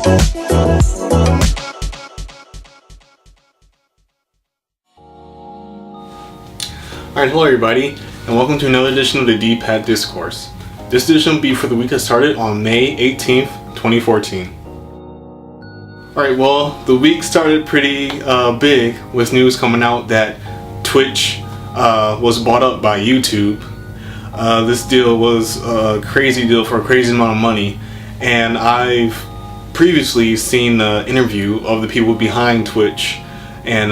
Alright, hello everybody, and welcome to another edition of the D-Pad Discourse. This edition will be for the week that started on May 18th, 2014. Alright, well, the week started pretty big with news coming out that Twitch was bought up by YouTube. This deal was a crazy deal for a crazy amount of money, and I've previously seen the interview of the people behind Twitch and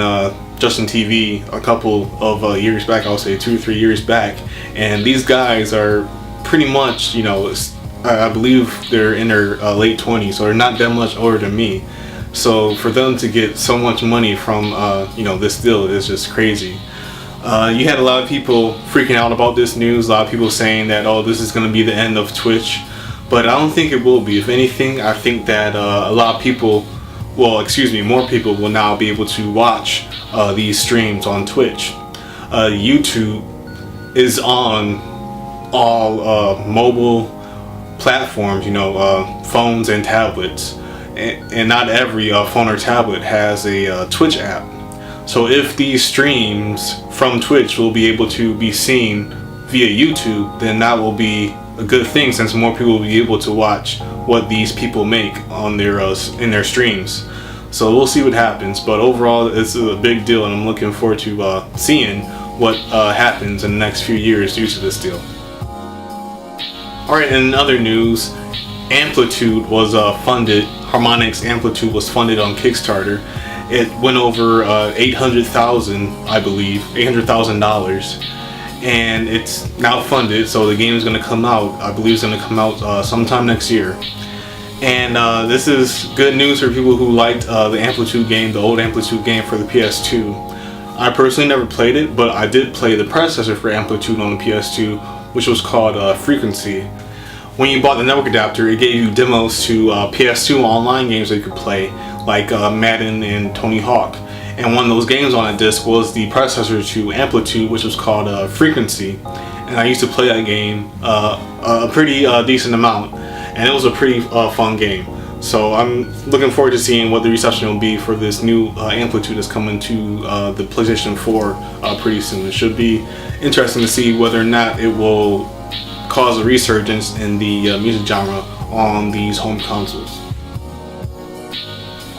Justin TV a couple of years back. I'll say 2 or 3 years back, and these guys are pretty much, you know, I believe they're in their late 20s, so they're not that much older than me. So for them to get so much money from you know, this deal is just crazy. You had a lot of people freaking out about this news, a lot of people saying that, oh, this is going to be the end of Twitch, but I don't think it will be. If anything, I think that a lot of people, well, excuse me, more people will now be able to watch these streams on Twitch. YouTube is on all mobile platforms, you know, phones and tablets, and not every phone or tablet has a Twitch app. So if these streams from Twitch will be able to be seen via YouTube, then that will be a good thing, since more people will be able to watch what these people make on their in their streams. So we'll see what happens, but overall it's a big deal, and I'm looking forward to seeing what happens in the next few years due to this deal. Alright, in other news, Amplitude was funded. Harmonix Amplitude was funded on Kickstarter. It went over $800,000, I believe, $800,000, and it's now funded. So the game is going to come out. I believe it's going to come out sometime next year. And this is good news for people who liked the Amplitude game, the old Amplitude game for the PS2. I personally never played it, but I did play the predecessor for Amplitude on the PS2, which was called Frequency. When you bought the network adapter, it gave you demos to PS2 online games that you could play, like Madden and Tony Hawk. And one of those games on that disc was the predecessor to Amplitude, which was called Frequency. And I used to play that game a pretty decent amount, and it was a pretty fun game. So I'm looking forward to seeing what the reception will be for this new Amplitude that's coming to the PlayStation 4 pretty soon. It should be interesting to see whether or not it will cause a resurgence in the music genre on these home consoles.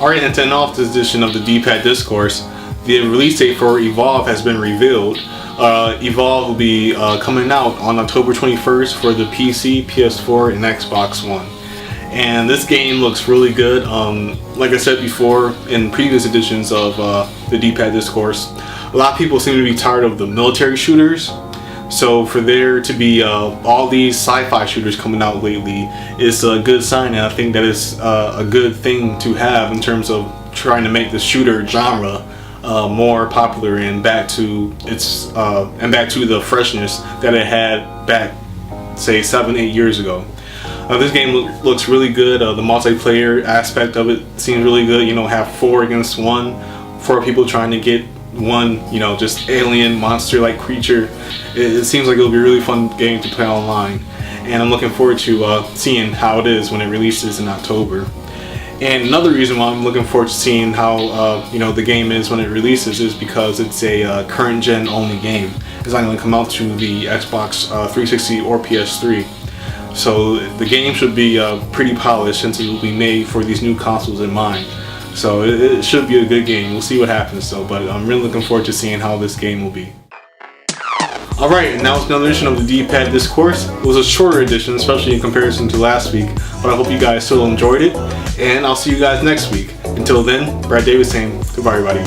Alright, and to end off this edition of the D-Pad Discourse, the release date for Evolve has been revealed. Evolve will be coming out on October 21st for the PC, PS4, and Xbox One. And this game looks really good. Like I said before in previous editions of the D-Pad Discourse, a lot of people seem to be tired of the military shooters. So for there to be all these sci-fi shooters coming out lately is a good sign, and I think that is a good thing to have in terms of trying to make the shooter genre more popular and back to its the freshness that it had back, say, 7-8 years ago. This game looks really good. The multiplayer aspect of it seems really good. You know, have 4 against 1, 4 people trying to get one, you know, just alien monster-like creature. It seems like it'll be a really fun game to play online, and I'm looking forward to seeing how it is when it releases in October. And another reason why I'm looking forward to seeing how you know, the game is when it releases is because it's a current gen only game. It's not going to come out to the Xbox 360 or PS3. So the game should be pretty polished, since it will be made for these new consoles in mind. So it should be a good game. We'll see what happens though, but I'm really looking forward to seeing how this game will be. Alright, and that was another edition of the D-Pad Discourse. It was a shorter edition, especially in comparison to last week, but I hope you guys still enjoyed it, and I'll see you guys next week. Until then, Brad Davis saying goodbye, everybody.